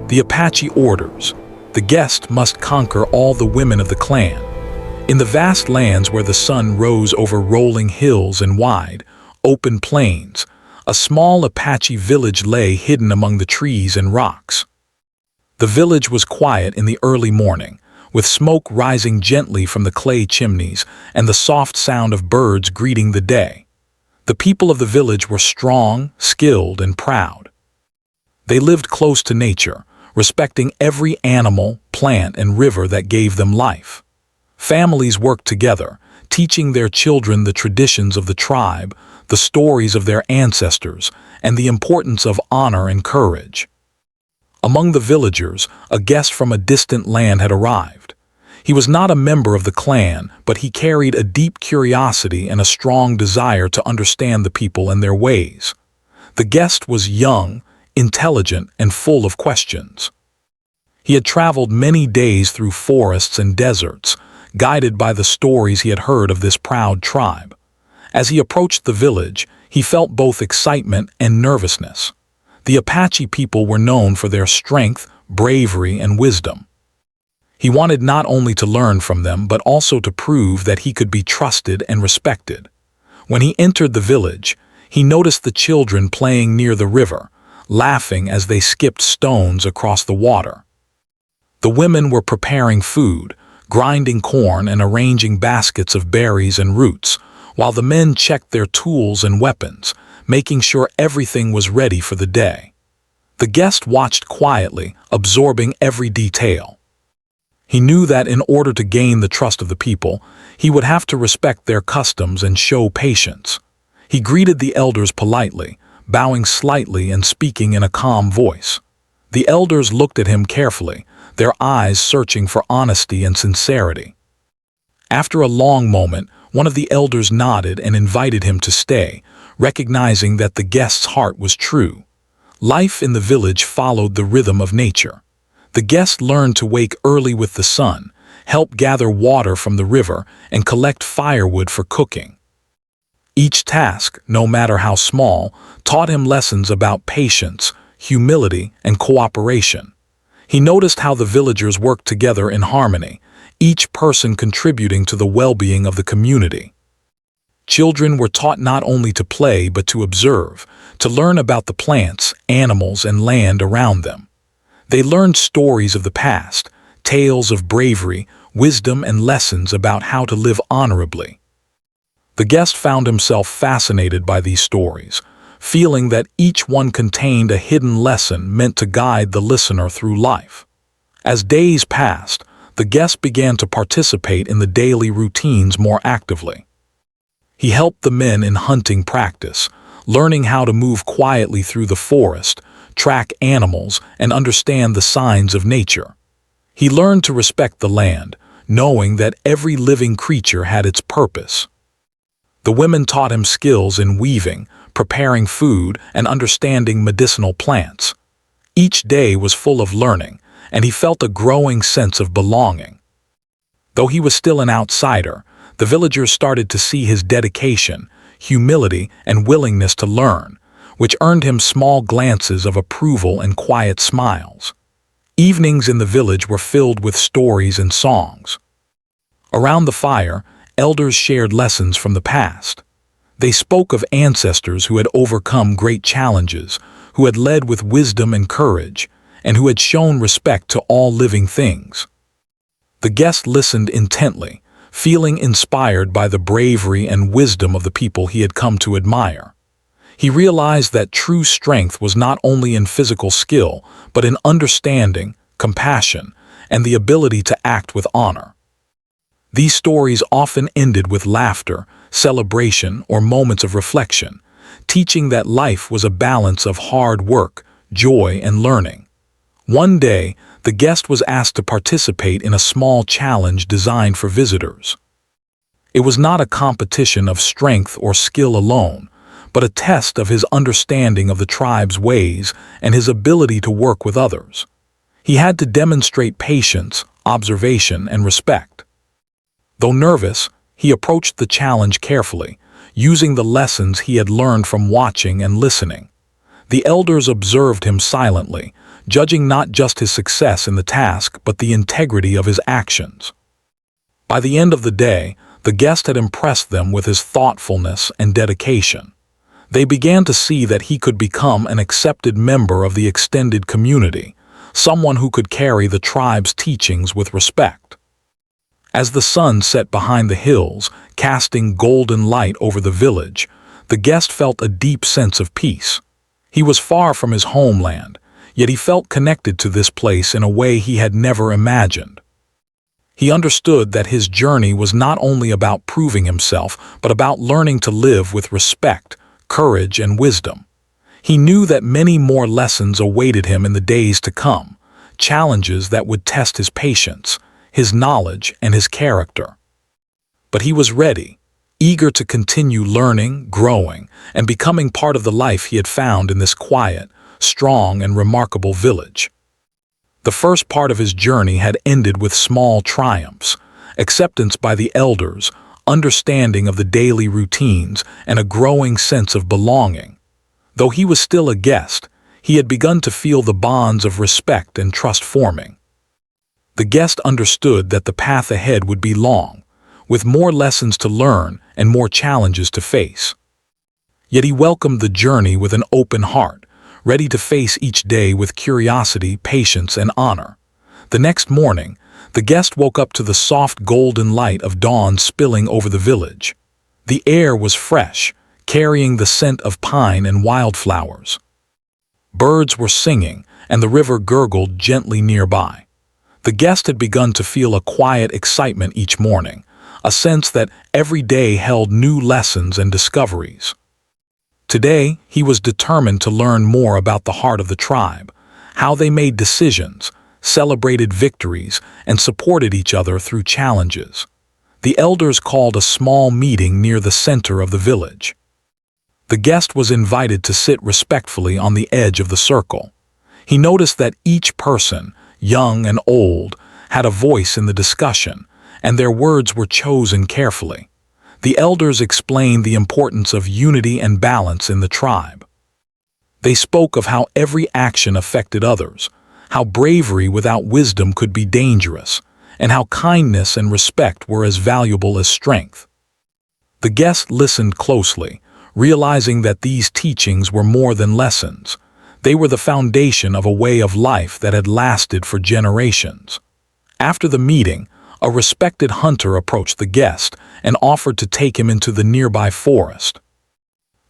The Apache orders. The guest must conquer all the women of the clan. In the vast lands where the sun rose over rolling hills and wide, open plains, a small Apache village lay hidden among the trees and rocks. The village was quiet in the early morning, with smoke rising gently from the clay chimneys and the soft sound of birds greeting the day. The people of the village were strong, skilled, and proud. They lived close to nature, respecting every animal, plant, and river that gave them life. Families worked together, teaching their children the traditions of the tribe, the stories of their ancestors, and the importance of honor and courage. Among the villagers, a guest from a distant land had arrived. He was not a member of the clan, but he carried a deep curiosity and a strong desire to understand the people and their ways. The guest was young, intelligent, and full of questions. He had traveled many days through forests and deserts, guided by the stories he had heard of this proud tribe. As he approached the village, he felt both excitement and nervousness. The Apache people were known for their strength, bravery, and wisdom. He wanted not only to learn from them, but also to prove that he could be trusted and respected. When he entered the village, he noticed the children playing near the river, laughing as they skipped stones across the water. The women were preparing food, grinding corn and arranging baskets of berries and roots, while the men checked their tools and weapons, making sure everything was ready for the day. The guest watched quietly, absorbing every detail. He knew that in order to gain the trust of the people, he would have to respect their customs and show patience. He greeted the elders politely, bowing slightly and speaking in a calm voice. The elders looked at him carefully, their eyes searching for honesty and sincerity. After a long moment, one of the elders nodded and invited him to stay, recognizing that the guest's heart was true. Life in the village followed the rhythm of nature. The guest learned to wake early with the sun, help gather water from the river, and collect firewood for cooking. Each task, no matter how small, taught him lessons about patience, humility, and cooperation. He noticed how the villagers worked together in harmony, each person contributing to the well-being of the community. Children were taught not only to play but to observe, to learn about the plants, animals, and land around them. They learned stories of the past, tales of bravery, wisdom, and lessons about how to live honorably. The guest found himself fascinated by these stories, feeling that each one contained a hidden lesson meant to guide the listener through life. As days passed, the guest began to participate in the daily routines more actively. He helped the men in hunting practice, learning how to move quietly through the forest, track animals, and understand the signs of nature. He learned to respect the land, knowing that every living creature had its purpose. The women taught him skills in weaving, preparing food, and understanding medicinal plants. Each day was full of learning, and he felt a growing sense of belonging. Though he was still an outsider, the villagers started to see his dedication, humility, and willingness to learn, which earned him small glances of approval and quiet smiles. Evenings in the village were filled with stories and songs. Around the fire, elders shared lessons from the past. They spoke of ancestors who had overcome great challenges, who had led with wisdom and courage, and who had shown respect to all living things. The guest listened intently, feeling inspired by the bravery and wisdom of the people he had come to admire. He realized that true strength was not only in physical skill, but in understanding, compassion, and the ability to act with honor. These stories often ended with laughter, celebration, or moments of reflection, teaching that life was a balance of hard work, joy, and learning. One day, the guest was asked to participate in a small challenge designed for visitors. It was not a competition of strength or skill alone, but a test of his understanding of the tribe's ways and his ability to work with others. He had to demonstrate patience, observation, and respect. Though nervous, he approached the challenge carefully, using the lessons he had learned from watching and listening. The elders observed him silently, judging not just his success in the task but the integrity of his actions. By the end of the day, the guest had impressed them with his thoughtfulness and dedication. They began to see that he could become an accepted member of the extended community, someone who could carry the tribe's teachings with respect. As the sun set behind the hills, casting golden light over the village, the guest felt a deep sense of peace. He was far from his homeland, yet he felt connected to this place in a way he had never imagined. He understood that his journey was not only about proving himself, but about learning to live with respect, courage, and wisdom. He knew that many more lessons awaited him in the days to come, challenges that would test his patience, his knowledge, and his character. But he was ready, eager to continue learning, growing, and becoming part of the life he had found in this quiet, strong, and remarkable village. The first part of his journey had ended with small triumphs, acceptance by the elders, understanding of the daily routines, and a growing sense of belonging. Though he was still a guest, he had begun to feel the bonds of respect and trust forming. The guest understood that the path ahead would be long, with more lessons to learn and more challenges to face. Yet he welcomed the journey with an open heart, ready to face each day with curiosity, patience, and honor. The next morning, the guest woke up to the soft golden light of dawn spilling over the village. The air was fresh, carrying the scent of pine and wildflowers. Birds were singing, and the river gurgled gently nearby. The guest had begun to feel a quiet excitement each morning, a sense that every day held new lessons and discoveries. Today, he was determined to learn more about the heart of the tribe, how they made decisions, celebrated victories, and supported each other through challenges. The elders called a small meeting near the center of the village. The guest was invited to sit respectfully on the edge of the circle. He noticed that each person, young and old, had a voice in the discussion, and their words were chosen carefully. The elders explained the importance of unity and balance in the tribe. They spoke of how every action affected others, how bravery without wisdom could be dangerous, and how kindness and respect were as valuable as strength. The guest listened closely, realizing that these teachings were more than lessons. They were the foundation of a way of life that had lasted for generations. After the meeting, a respected hunter approached the guest and offered to take him into the nearby forest.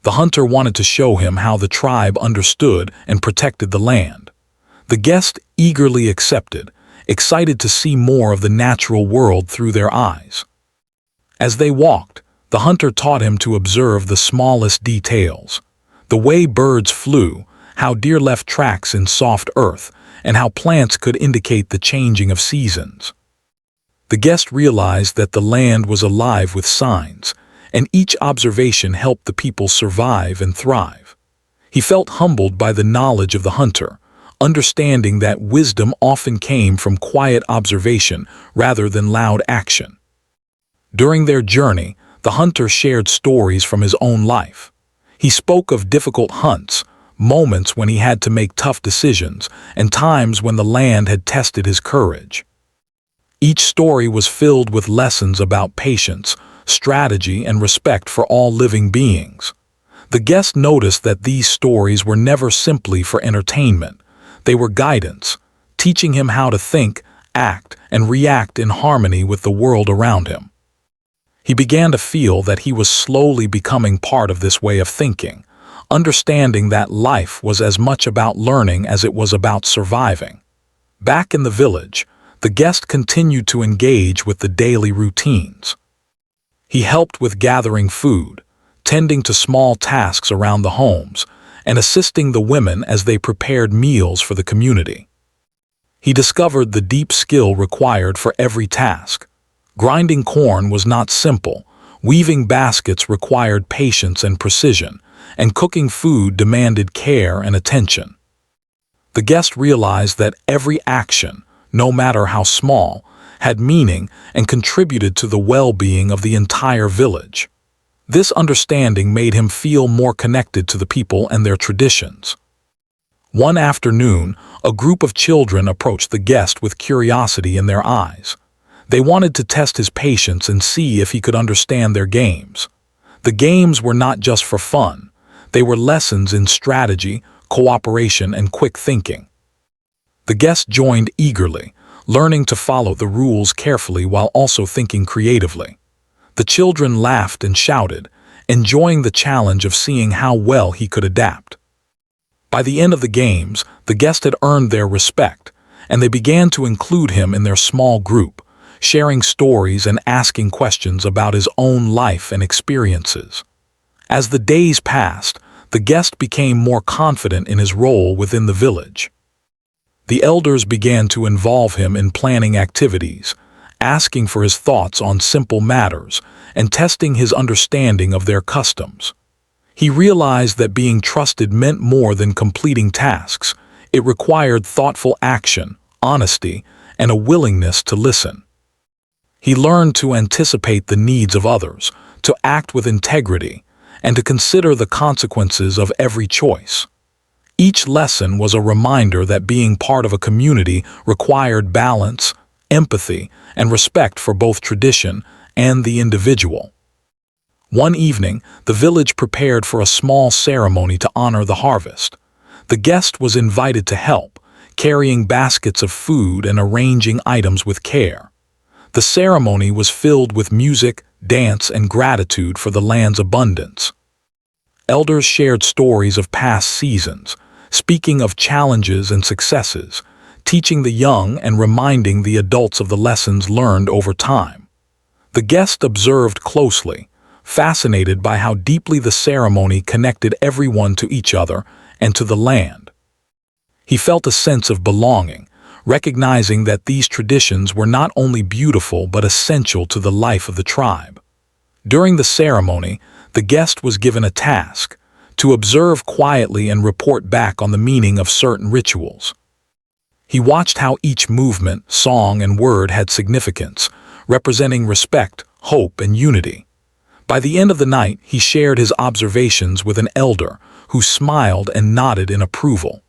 The hunter wanted to show him how the tribe understood and protected the land. The guest eagerly accepted, excited to see more of the natural world through their eyes. As they walked, the hunter taught him to observe the smallest details, the way birds flew, how deer left tracks in soft earth, and how plants could indicate the changing of seasons. The guest realized that the land was alive with signs, and each observation helped the people survive and thrive. He felt humbled by the knowledge of the hunter, understanding that wisdom often came from quiet observation rather than loud action. During their journey, the hunter shared stories from his own life. He spoke of difficult hunts, moments when he had to make tough decisions, and times when the land had tested his courage. Each story was filled with lessons about patience, strategy, and respect for all living beings. The guest noticed that these stories were never simply for entertainment. They were guidance, teaching him how to think, act, and react in harmony with the world around him. He began to feel that he was slowly becoming part of this way of thinking, understanding that life was as much about learning as it was about surviving. Back in the village, the guest continued to engage with the daily routines. He helped with gathering food, tending to small tasks around the homes, and assisting the women as they prepared meals for the community. He discovered the deep skill required for every task. Grinding corn was not simple, weaving baskets required patience and precision, and cooking food demanded care and attention. The guest realized that every action, no matter how small, had meaning and contributed to the well-being of the entire village. This understanding made him feel more connected to the people and their traditions. One afternoon, a group of children approached the guest with curiosity in their eyes. They wanted to test his patience and see if he could understand their games. The games were not just for fun. They were lessons in strategy, cooperation, and quick thinking. The guest joined eagerly, learning to follow the rules carefully while also thinking creatively. The children laughed and shouted, enjoying the challenge of seeing how well he could adapt. By the end of the games, the guest had earned their respect, and they began to include him in their small group, sharing stories and asking questions about his own life and experiences. As the days passed, the guest became more confident in his role within the village. The elders began to involve him in planning activities, asking for his thoughts on simple matters, and testing his understanding of their customs. He realized that being trusted meant more than completing tasks. It required thoughtful action, honesty, and a willingness to listen. He learned to anticipate the needs of others, to act with integrity, and to consider the consequences of every choice. Each lesson was a reminder that being part of a community required balance, empathy, and respect for both tradition and the individual. One evening, the village prepared for a small ceremony to honor the harvest. The guest was invited to help, carrying baskets of food and arranging items with care. The ceremony was filled with music, dance, and gratitude for the land's abundance. Elders shared stories of past seasons, speaking of challenges and successes, teaching the young and reminding the adults of the lessons learned over time. The guest observed closely, fascinated by how deeply the ceremony connected everyone to each other and to the land. He felt a sense of belonging, recognizing that these traditions were not only beautiful but essential to the life of the tribe. During the ceremony, the guest was given a task: to observe quietly and report back on the meaning of certain rituals. He watched how each movement, song, and word had significance, representing respect, hope, and unity. By the end of the night, he shared his observations with an elder who smiled and nodded in approval.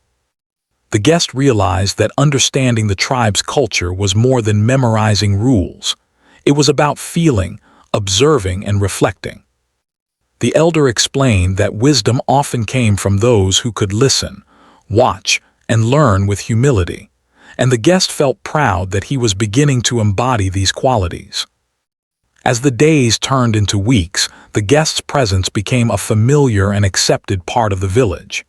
The guest realized that understanding the tribe's culture was more than memorizing rules. It was about feeling, observing, and reflecting. The elder explained that wisdom often came from those who could listen, watch, and learn with humility, and the guest felt proud that he was beginning to embody these qualities. As the days turned into weeks, the guest's presence became a familiar and accepted part of the village.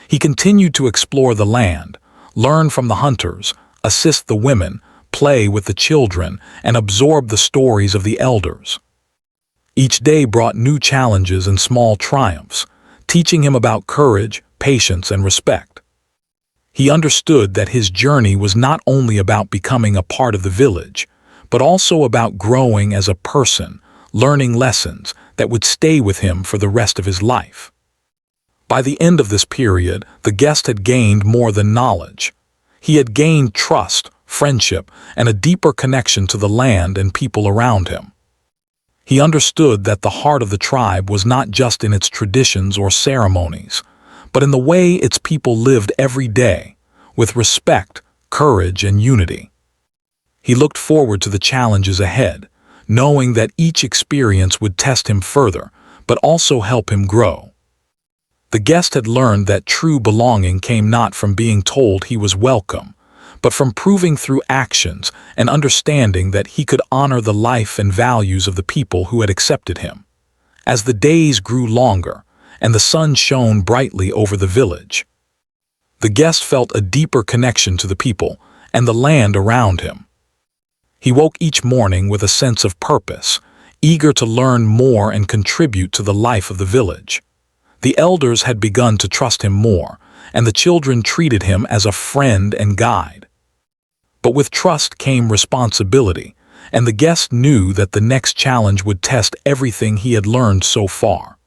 He continued to explore the land, learn from the hunters, assist the women, play with the children, and absorb the stories of the elders. Each day brought new challenges and small triumphs, teaching him about courage, patience, and respect. He understood that his journey was not only about becoming a part of the village, but also about growing as a person, learning lessons that would stay with him for the rest of his life. By the end of this period, the guest had gained more than knowledge. He had gained trust, friendship, and a deeper connection to the land and people around him. He understood that the heart of the tribe was not just in its traditions or ceremonies, but in the way its people lived every day, with respect, courage, and unity. He looked forward to the challenges ahead, knowing that each experience would test him further, but also help him grow. The guest had learned that true belonging came not from being told he was welcome, but from proving through actions and understanding that he could honor the life and values of the people who had accepted him. As the days grew longer and the sun shone brightly over the village, the guest felt a deeper connection to the people and the land around him. He woke each morning with a sense of purpose, eager to learn more and contribute to the life of the village. The elders had begun to trust him more, and the children treated him as a friend and guide. But with trust came responsibility, and the guest knew that the next challenge would test everything he had learned so far.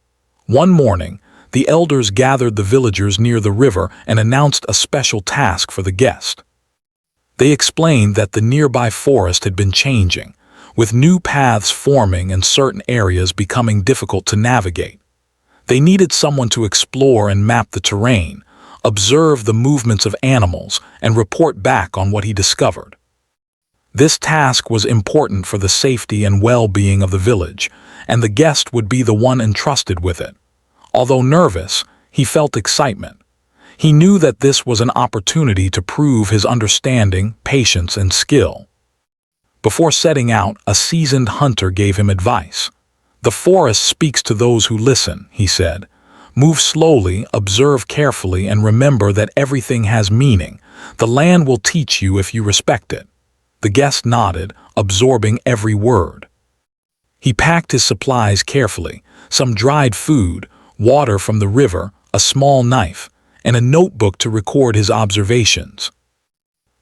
One morning, the elders gathered the villagers near the river and announced a special task for the guest. They explained that the nearby forest had been changing, with new paths forming and certain areas becoming difficult to navigate. They needed someone to explore and map the terrain, observe the movements of animals, and report back on what he discovered. This task was important for the safety and well-being of the village, and the guest would be the one entrusted with it. Although nervous, he felt excitement. He knew that this was an opportunity to prove his understanding, patience, and skill. Before setting out, a seasoned hunter gave him advice. "The forest speaks to those who listen," he said. "Move slowly, observe carefully, and remember that everything has meaning. The land will teach you if you respect it." The guest nodded, absorbing every word. He packed his supplies carefully, some dried food, water from the river, a small knife, and a notebook to record his observations.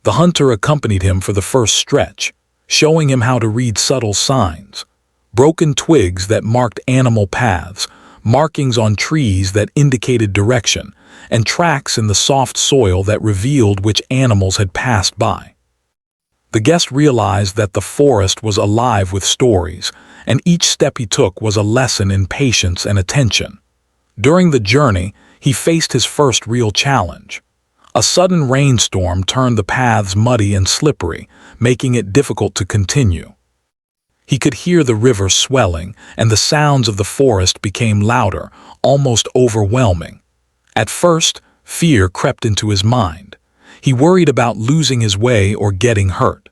The hunter accompanied him for the first stretch, showing him how to read subtle signs, broken twigs that marked animal paths, markings on trees that indicated direction, and tracks in the soft soil that revealed which animals had passed by. The guest realized that the forest was alive with stories, and each step he took was a lesson in patience and attention. During the journey, he faced his first real challenge. A sudden rainstorm turned the paths muddy and slippery, making it difficult to continue. He could hear the river swelling, and the sounds of the forest became louder, almost overwhelming. At first, fear crept into his mind. He worried about losing his way or getting hurt.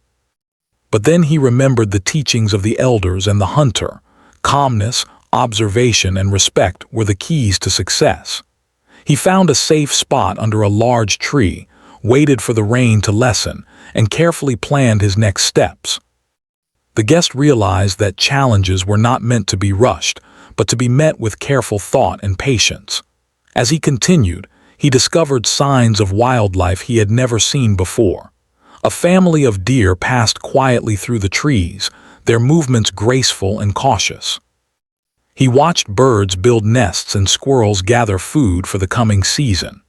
But then he remembered the teachings of the elders and the hunter. Calmness, observation, and respect were the keys to success. He found a safe spot under a large tree, waited for the rain to lessen, and carefully planned his next steps. The guest realized that challenges were not meant to be rushed, but to be met with careful thought and patience. As he continued, he discovered signs of wildlife he had never seen before. A family of deer passed quietly through the trees, their movements graceful and cautious. He watched birds build nests and squirrels gather food for the coming season.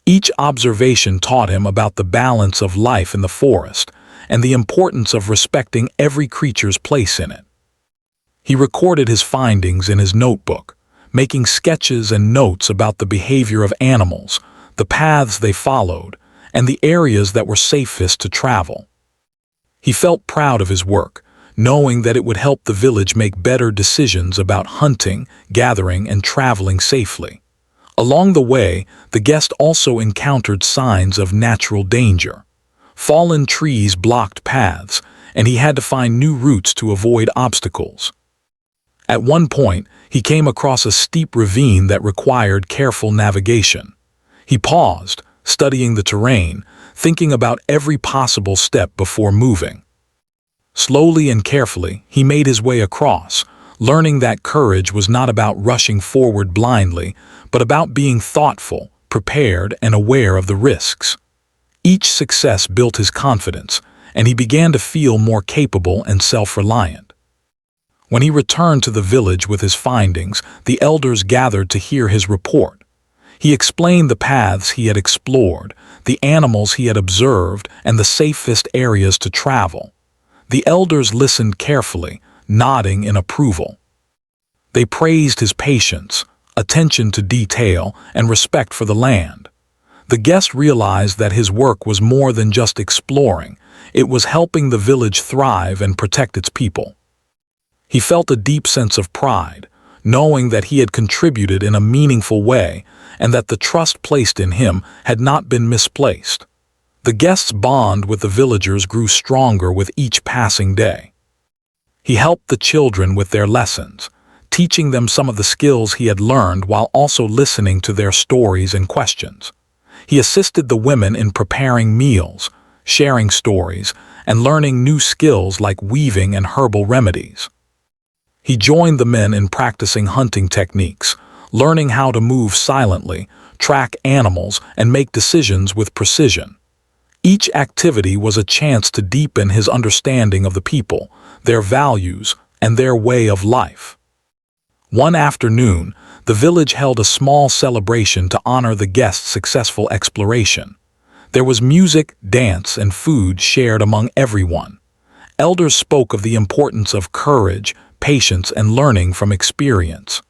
Each observation taught him about the balance of life in the forest and the importance of respecting every creature's place in it. He recorded his findings in his notebook, making sketches and notes about the behavior of animals, the paths they followed, and the areas that were safest to travel. He felt proud of his work, knowing that it would help the village make better decisions about hunting, gathering, and traveling safely. Along the way, the guest also encountered signs of natural danger. Fallen trees blocked paths, and he had to find new routes to avoid obstacles. At one point, he came across a steep ravine that required careful navigation. He paused, studying the terrain, thinking about every possible step before moving. Slowly and carefully, he made his way across, learning that courage was not about rushing forward blindly, but about being thoughtful, prepared, and aware of the risks. Each success built his confidence, and he began to feel more capable and self-reliant. When he returned to the village with his findings, the elders gathered to hear his report. He explained the paths he had explored, the animals he had observed, and the safest areas to travel. The elders listened carefully, nodding in approval. They praised his patience, attention to detail, and respect for the land. The guest realized that his work was more than just exploring. It was helping the village thrive and protect its people. He felt a deep sense of pride, knowing that he had contributed in a meaningful way and that the trust placed in him had not been misplaced. The guest's bond with the villagers grew stronger with each passing day. He helped the children with their lessons, teaching them some of the skills he had learned while also listening to their stories and questions. He assisted the women in preparing meals, sharing stories, and learning new skills like weaving and herbal remedies. He joined the men in practicing hunting techniques, learning how to move silently, track animals, and make decisions with precision. Each activity was a chance to deepen his understanding of the people, their values, and their way of life. One afternoon, the village held a small celebration to honor the guest's successful exploration. There was music, dance, and food shared among everyone. Elders spoke of the importance of courage, patience, and learning from experience.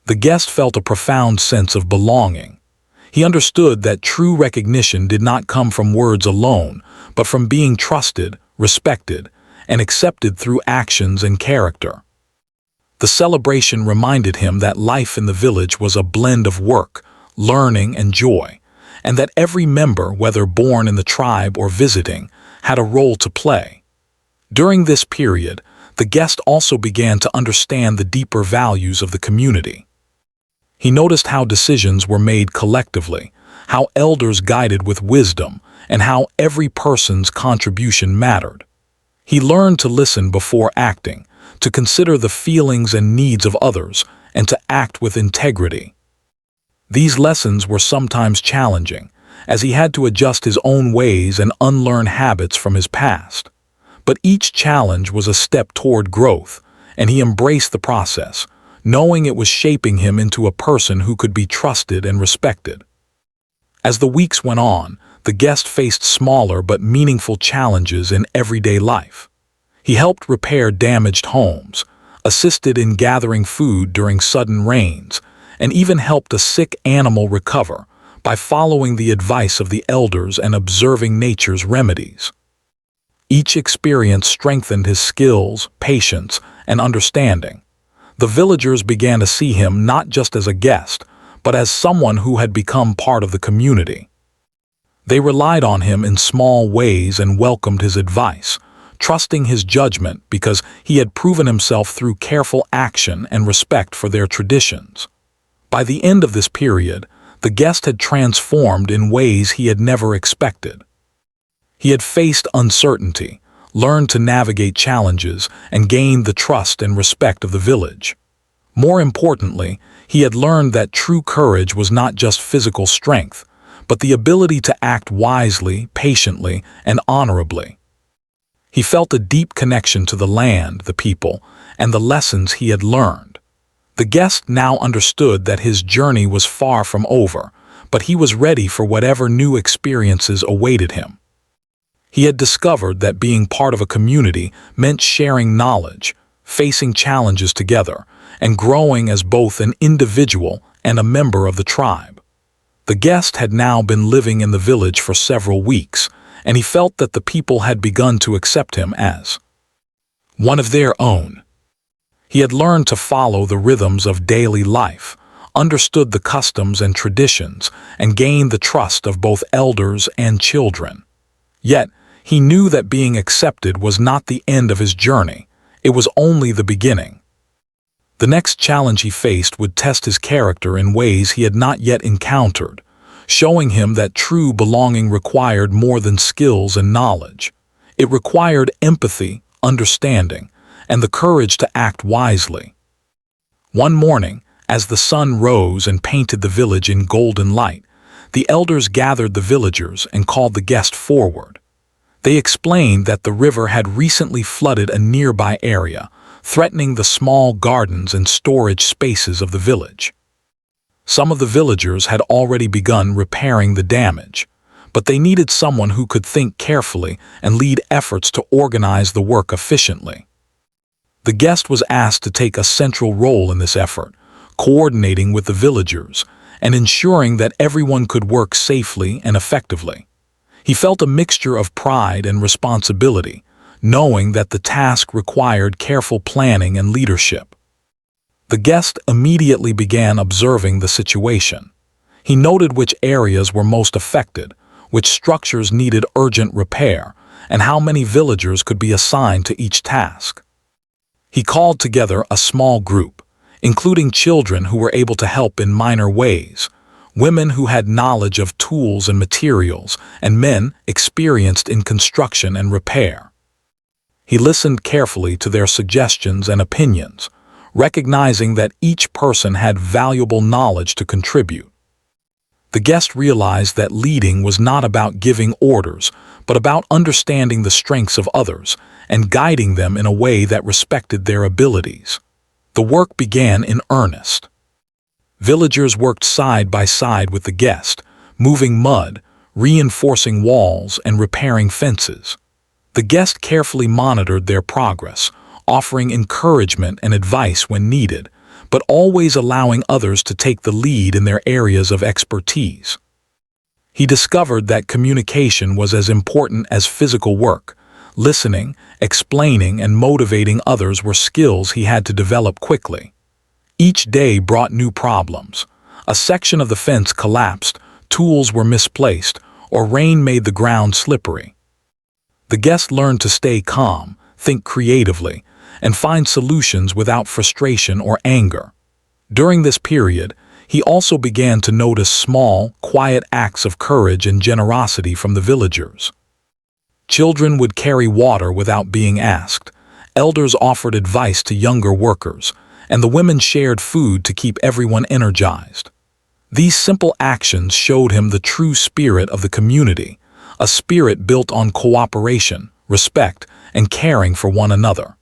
The guest felt a profound sense of belonging. He understood that true recognition did not come from words alone, but from being trusted, respected, and accepted through actions and character. The celebration reminded him that life in the village was a blend of work, learning, and joy, and that every member, whether born in the tribe or visiting, had a role to play. During this period, the guest also began to understand the deeper values of the community. He noticed how decisions were made collectively, how elders guided with wisdom, and how every person's contribution mattered. He learned to listen before acting, to consider the feelings and needs of others, and to act with integrity. These lessons were sometimes challenging, as he had to adjust his own ways and unlearn habits from his past. But each challenge was a step toward growth, and he embraced the process, knowing it was shaping him into a person who could be trusted and respected. As the weeks went on, the guest faced smaller but meaningful challenges in everyday life. He helped repair damaged homes, assisted in gathering food during sudden rains, and even helped a sick animal recover by following the advice of the elders and observing nature's remedies. Each experience strengthened his skills, patience, and understanding. The villagers began to see him not just as a guest, but as someone who had become part of the community. They relied on him in small ways and welcomed his advice, trusting his judgment because he had proven himself through careful action and respect for their traditions. By the end of this period, the guest had transformed in ways he had never expected. He had faced uncertainty, learned to navigate challenges, and gained the trust and respect of the village. More importantly, he had learned that true courage was not just physical strength, but the ability to act wisely, patiently, and honorably. He felt a deep connection to the land, the people, and the lessons he had learned. The guest now understood that his journey was far from over, but he was ready for whatever new experiences awaited him. He had discovered that being part of a community meant sharing knowledge, facing challenges together, and growing as both an individual and a member of the tribe. The guest had now been living in the village for several weeks, and he felt that the people had begun to accept him as one of their own. He had learned to follow the rhythms of daily life, understood the customs and traditions, and gained the trust of both elders and children. Yet, he knew that being accepted was not the end of his journey. It was only the beginning. The next challenge he faced would test his character in ways he had not yet encountered, showing him that true belonging required more than skills and knowledge. It required empathy, understanding, and the courage to act wisely. One morning, as the sun rose and painted the village in golden light, the elders gathered the villagers and called the guest forward. They explained that the river had recently flooded a nearby area, threatening the small gardens and storage spaces of the village. Some of the villagers had already begun repairing the damage, but they needed someone who could think carefully and lead efforts to organize the work efficiently. The guest was asked to take a central role in this effort, coordinating with the villagers and ensuring that everyone could work safely and effectively. He felt a mixture of pride and responsibility, knowing that the task required careful planning and leadership. The guest immediately began observing the situation. He noted which areas were most affected, which structures needed urgent repair, and how many villagers could be assigned to each task. He called together a small group, including children who were able to help in minor ways, women who had knowledge of tools and materials, and men experienced in construction and repair. He listened carefully to their suggestions and opinions, recognizing that each person had valuable knowledge to contribute. The guest realized that leading was not about giving orders, but about understanding the strengths of others and guiding them in a way that respected their abilities. The work began in earnest. Villagers worked side by side with the guest, moving mud, reinforcing walls, and repairing fences. The guest carefully monitored their progress, offering encouragement and advice when needed, but always allowing others to take the lead in their areas of expertise. He discovered that communication was as important as physical work. Listening, explaining, and motivating others were skills he had to develop quickly. Each day brought new problems. A section of the fence collapsed, tools were misplaced, or rain made the ground slippery. The guest learned to stay calm, think creatively, and find solutions without frustration or anger. During this period, he also began to notice small, quiet acts of courage and generosity from the villagers. Children would carry water without being asked, elders offered advice to younger workers, and the women shared food to keep everyone energized. These simple actions showed him the true spirit of the community, a spirit built on cooperation, respect, and caring for one another.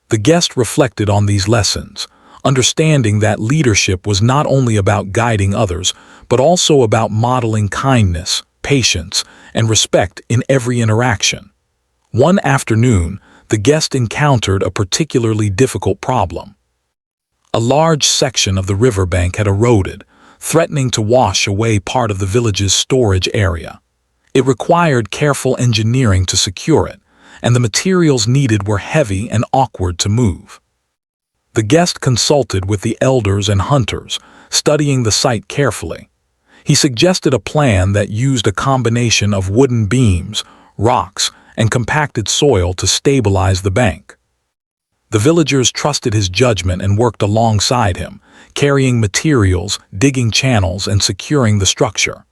The guest reflected on these lessons, understanding that leadership was not only about guiding others, but also about modeling kindness, patience, and respect in every interaction. One afternoon, the guest encountered a particularly difficult problem. A large section of the riverbank had eroded, threatening to wash away part of the village's storage area. It required careful engineering to secure it, and the materials needed were heavy and awkward to move. The guest consulted with the elders and hunters, studying the site carefully. He suggested a plan that used a combination of wooden beams, rocks, and compacted soil to stabilize the bank. The villagers trusted his judgment and worked alongside him, carrying materials, digging channels, and securing the structure.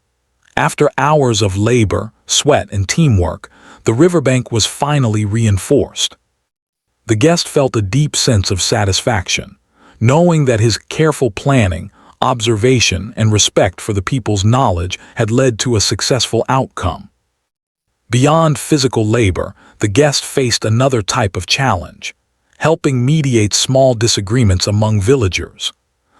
After hours of labor, sweat, and teamwork, the riverbank was finally reinforced. The guest felt a deep sense of satisfaction, knowing that his careful planning, observation, and respect for the people's knowledge had led to a successful outcome. Beyond physical labor, the guest faced another type of challenge, helping mediate small disagreements among villagers.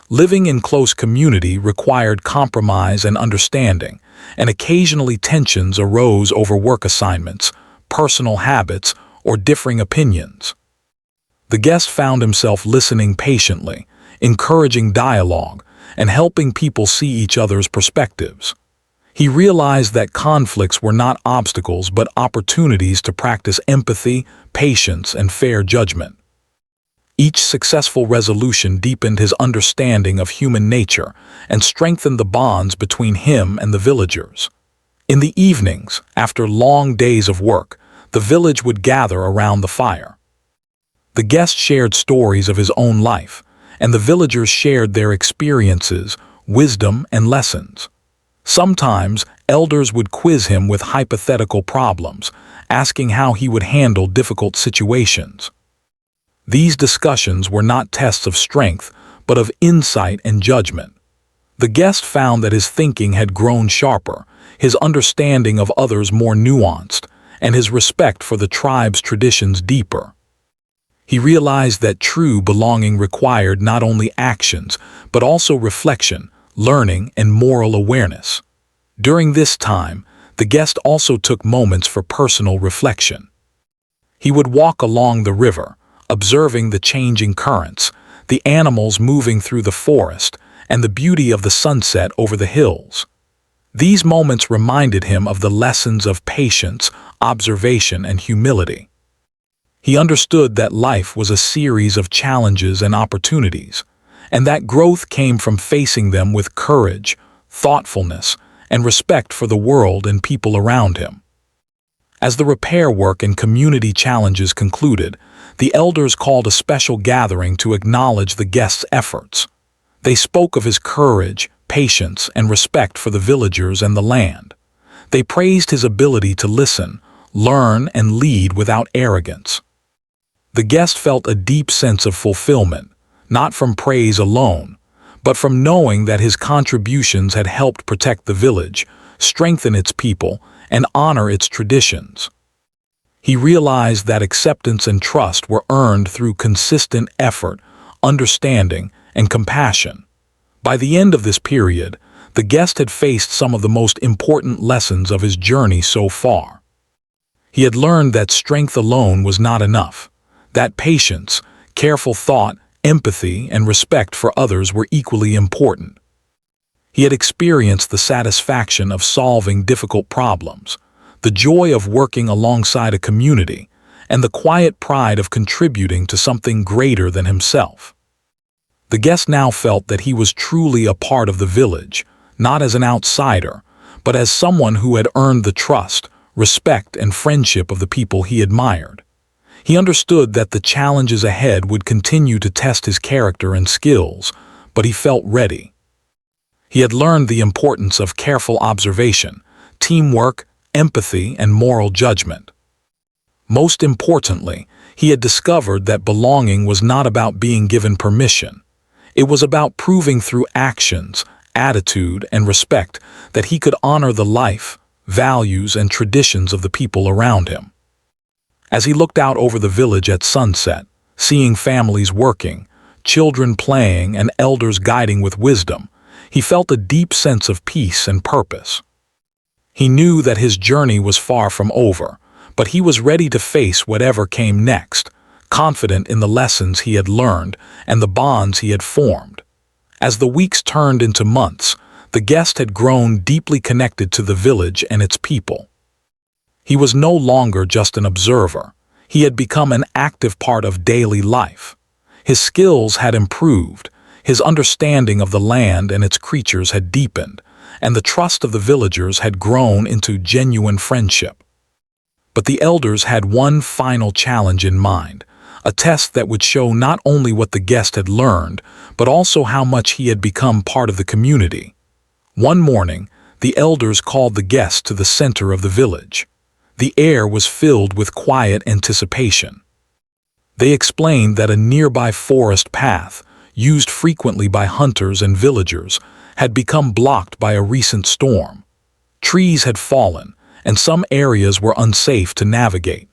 Living in close community required compromise and understanding, and occasionally tensions arose over work assignments, personal habits, or differing opinions. The guest found himself listening patiently, encouraging dialogue, and helping people see each other's perspectives. He realized that conflicts were not obstacles but opportunities to practice empathy, patience, and fair judgment. Each successful resolution deepened his understanding of human nature and strengthened the bonds between him and the villagers. In the evenings, after long days of work, the village would gather around the fire. The guest shared stories of his own life, and the villagers shared their experiences, wisdom, and lessons. Sometimes, elders would quiz him with hypothetical problems, asking how he would handle difficult situations. These discussions were not tests of strength, but of insight and judgment. The guest found that his thinking had grown sharper, his understanding of others more nuanced, and his respect for the tribe's traditions deeper. He realized that true belonging required not only actions, but also reflection, learning, and moral awareness. During this time, the guest also took moments for personal reflection. He would walk along the river, observing the changing currents, the animals moving through the forest, and the beauty of the sunset over the hills. These moments reminded him of the lessons of patience, observation, and humility. He understood that life was a series of challenges and opportunities, and that growth came from facing them with courage, thoughtfulness, and respect for the world and people around him. As the repair work and community challenges concluded, the elders called a special gathering to acknowledge the guest's efforts. They spoke of his courage, patience, and respect for the villagers and the land. They praised his ability to listen, learn, and lead without arrogance. The guest felt a deep sense of fulfillment, not from praise alone, but from knowing that his contributions had helped protect the village, strengthen its people, and honor its traditions. He realized that acceptance and trust were earned through consistent effort, understanding, and compassion. By the end of this period, the guest had faced some of the most important lessons of his journey so far. He had learned that strength alone was not enough, that patience, careful thought, empathy, and respect for others were equally important. He had experienced the satisfaction of solving difficult problems, the joy of working alongside a community, and the quiet pride of contributing to something greater than himself. The guest now felt that he was truly a part of the village, not as an outsider, but as someone who had earned the trust, respect, and friendship of the people he admired. He understood that the challenges ahead would continue to test his character and skills, but he felt ready. He had learned the importance of careful observation, teamwork, empathy, and moral judgment. Most importantly, he had discovered that belonging was not about being given permission. It was about proving through actions, attitude, and respect that he could honor the life, values, and traditions of the people around him. As he looked out over the village at sunset, seeing families working, children playing, and elders guiding with wisdom, he felt a deep sense of peace and purpose. He knew that his journey was far from over, but he was ready to face whatever came next, confident in the lessons he had learned and the bonds he had formed. As the weeks turned into months, the guest had grown deeply connected to the village and its people. He was no longer just an observer. He had become an active part of daily life. His skills had improved, his understanding of the land and its creatures had deepened, and the trust of the villagers had grown into genuine friendship. But the elders had one final challenge in mind, a test that would show not only what the guest had learned, but also how much he had become part of the community. One morning, the elders called the guest to the center of the village. The air was filled with quiet anticipation. They explained that a nearby forest path, used frequently by hunters and villagers, had become blocked by a recent storm. Trees had fallen, and some areas were unsafe to navigate.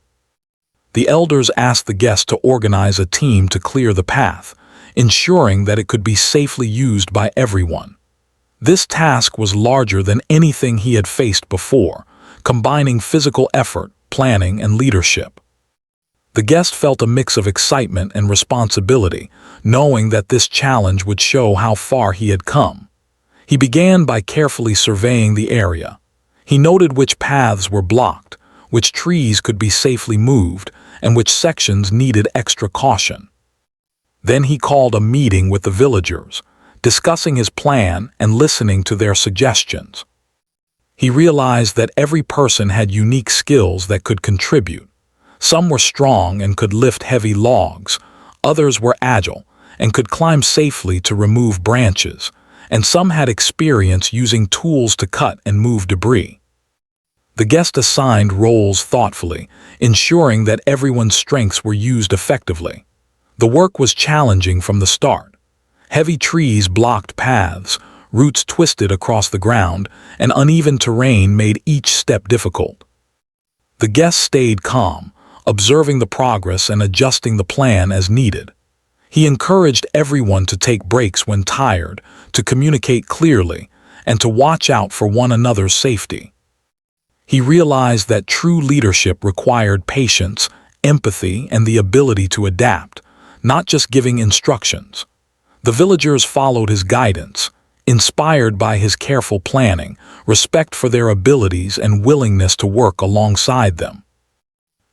The elders asked the guest to organize a team to clear the path, ensuring that it could be safely used by everyone. This task was larger than anything he had faced before, combining physical effort, planning, and leadership. The guest felt a mix of excitement and responsibility, knowing that this challenge would show how far he had come. He began by carefully surveying the area. He noted which paths were blocked, which trees could be safely moved, and which sections needed extra caution. Then he called a meeting with the villagers, discussing his plan and listening to their suggestions. He realized that every person had unique skills that could contribute. Some were strong and could lift heavy logs, others were agile and could climb safely to remove branches, and some had experience using tools to cut and move debris. The guest assigned roles thoughtfully, ensuring that everyone's strengths were used effectively. The work was challenging from the start. Heavy trees blocked paths, roots twisted across the ground, and uneven terrain made each step difficult. The guest stayed calm, observing the progress and adjusting the plan as needed. He encouraged everyone to take breaks when tired, to communicate clearly, and to watch out for one another's safety. He realized that true leadership required patience, empathy, and the ability to adapt, not just giving instructions. The villagers followed his guidance, inspired by his careful planning, respect for their abilities, and willingness to work alongside them.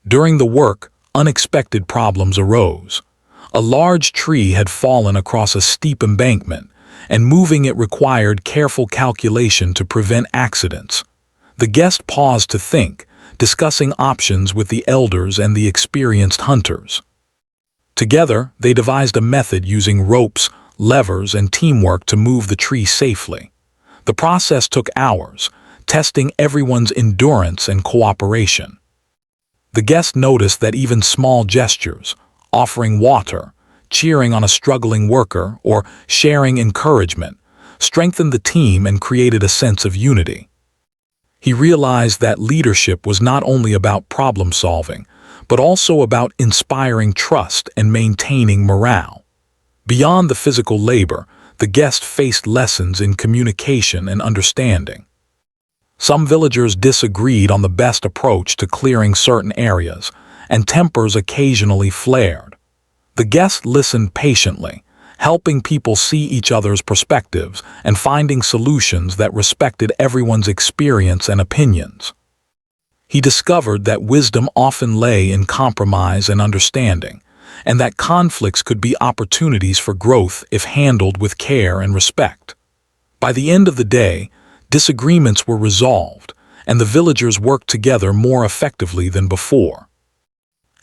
During the work, unexpected problems arose. A large tree had fallen across a steep embankment, and moving it required careful calculation to prevent accidents. The guest paused to think, discussing options with the elders and the experienced hunters. Together, they devised a method using ropes, levers, and teamwork to move the tree safely. The process took hours, testing everyone's endurance and cooperation. The guest noticed that even small gestures, offering water, cheering on a struggling worker, or sharing encouragement, strengthened the team and created a sense of unity. He realized that leadership was not only about problem solving, but also about inspiring trust and maintaining morale. Beyond the physical labor, the guest faced lessons in communication and understanding. Some villagers disagreed on the best approach to clearing certain areas, and tempers occasionally flared. The guest listened patiently, helping people see each other's perspectives and finding solutions that respected everyone's experience and opinions. He discovered that wisdom often lay in compromise and understanding, and that conflicts could be opportunities for growth if handled with care and respect. By the end of the day, disagreements were resolved, and the villagers worked together more effectively than before.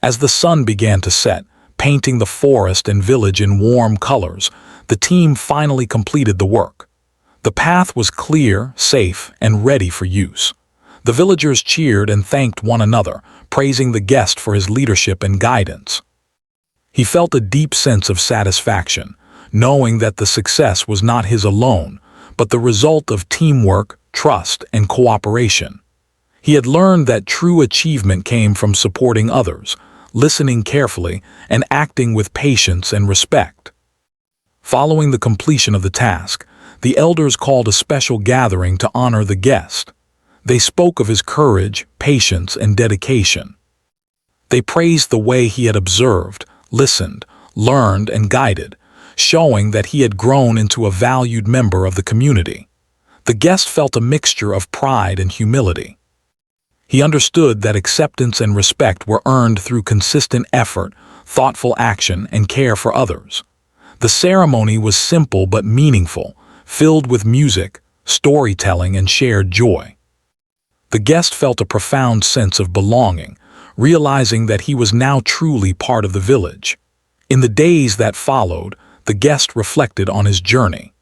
As the sun began to set, painting the forest and village in warm colors, the team finally completed the work. The path was clear, safe, and ready for use. The villagers cheered and thanked one another, praising the guest for his leadership and guidance. He felt a deep sense of satisfaction, knowing that the success was not his alone, but the result of teamwork, trust, and cooperation. He had learned that true achievement came from supporting others, listening carefully, and acting with patience and respect. Following the completion of the task, the elders called a special gathering to honor the guest. They spoke of his courage, patience, and dedication. They praised the way he had observed, listened, learned, and guided, showing that he had grown into a valued member of the community. The guest felt a mixture of pride and humility. He understood that acceptance and respect were earned through consistent effort, thoughtful action, and care for others. The ceremony was simple but meaningful, filled with music, storytelling, and shared joy. The guest felt a profound sense of belonging, realizing that he was now truly part of the village. In the days that followed, the guest reflected on his journey.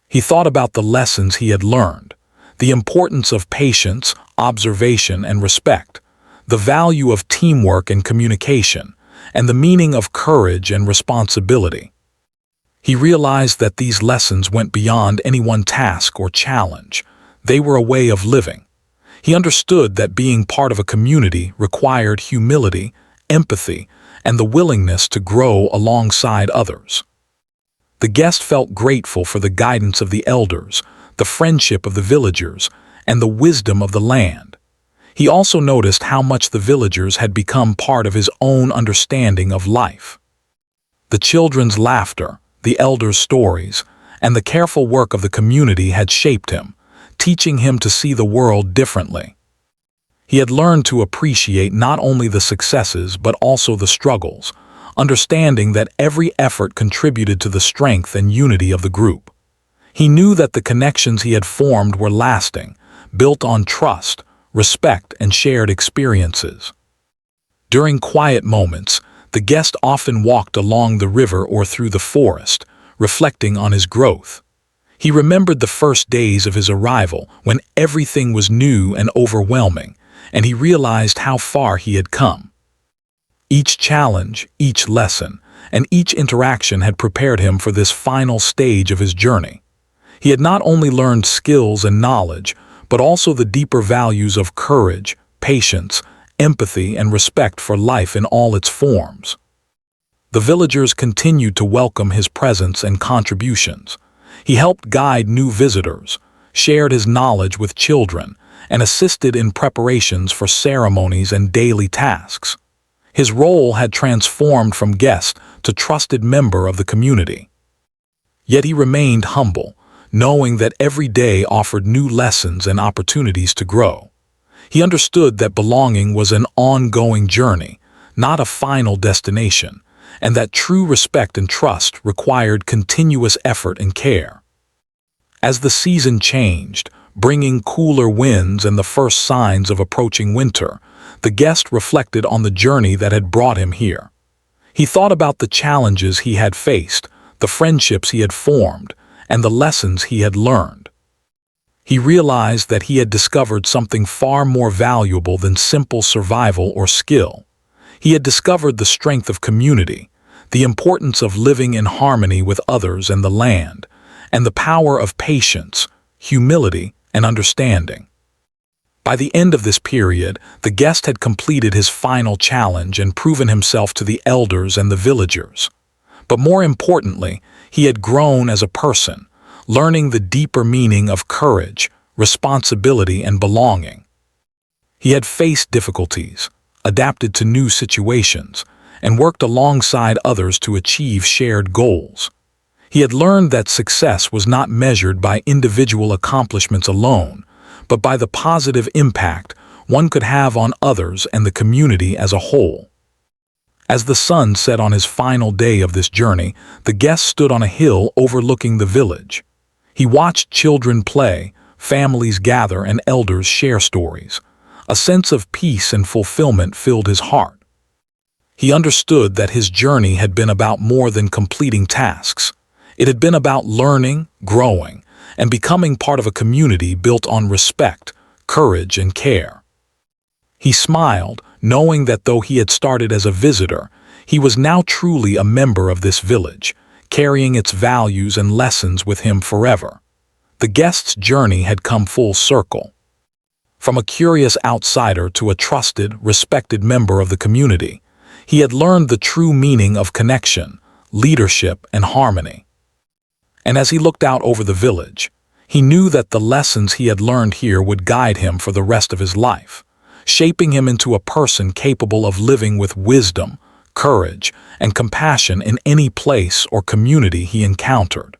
He thought about the lessons he had learned, the importance of patience, observation, and respect, the value of teamwork and communication, and the meaning of courage and responsibility. He realized that these lessons went beyond any one task or challenge. They were a way of living. He understood that being part of a community required humility, empathy, and the willingness to grow alongside others. The guest felt grateful for the guidance of the elders, the friendship of the villagers, and the wisdom of the land. He also noticed how much the villagers had become part of his own understanding of life. The children's laughter, the elders' stories, and the careful work of the community had shaped him, teaching him to see the world differently. He had learned to appreciate not only the successes but also the struggles, understanding that every effort contributed to the strength and unity of the group. He knew that the connections he had formed were lasting, built on trust, respect, and shared experiences. During quiet moments, the guest often walked along the river or through the forest, reflecting on his growth. He remembered the first days of his arrival when everything was new and overwhelming, and he realized how far he had come. Each challenge, each lesson, and each interaction had prepared him for this final stage of his journey. He had not only learned skills and knowledge, but also the deeper values of courage, patience, empathy, and respect for life in all its forms. The villagers continued to welcome his presence and contributions. He helped guide new visitors, shared his knowledge with children, and assisted in preparations for ceremonies and daily tasks. His role had transformed from guest to trusted member of the community. Yet he remained humble, knowing that every day offered new lessons and opportunities to grow. He understood that belonging was an ongoing journey, not a final destination, and that true respect and trust required continuous effort and care. As the season changed, bringing cooler winds and the first signs of approaching winter, the guest reflected on the journey that had brought him here. He thought about the challenges he had faced, the friendships he had formed, and the lessons he had learned. He realized that he had discovered something far more valuable than simple survival or skill. He had discovered the strength of community, the importance of living in harmony with others and the land, and the power of patience, humility, and understanding. By the end of this period, the guest had completed his final challenge and proven himself to the elders and the villagers. But more importantly, he had grown as a person, learning the deeper meaning of courage, responsibility, and belonging. He had faced difficulties, adapted to new situations, and worked alongside others to achieve shared goals. He had learned that success was not measured by individual accomplishments alone, but by the positive impact one could have on others and the community as a whole. As the sun set on his final day of this journey, the guest stood on a hill overlooking the village. He watched children play, families gather, and elders share stories. A sense of peace and fulfillment filled his heart. He understood that his journey had been about more than completing tasks. It had been about learning, growing, and becoming part of a community built on respect, courage, and care. He smiled, knowing that though he had started as a visitor, he was now truly a member of this village, carrying its values and lessons with him forever. The guest's journey had come full circle. From a curious outsider to a trusted, respected member of the community, he had learned the true meaning of connection, leadership, and harmony. And as he looked out over the village, he knew that the lessons he had learned here would guide him for the rest of his life, shaping him into a person capable of living with wisdom, courage, and compassion in any place or community he encountered.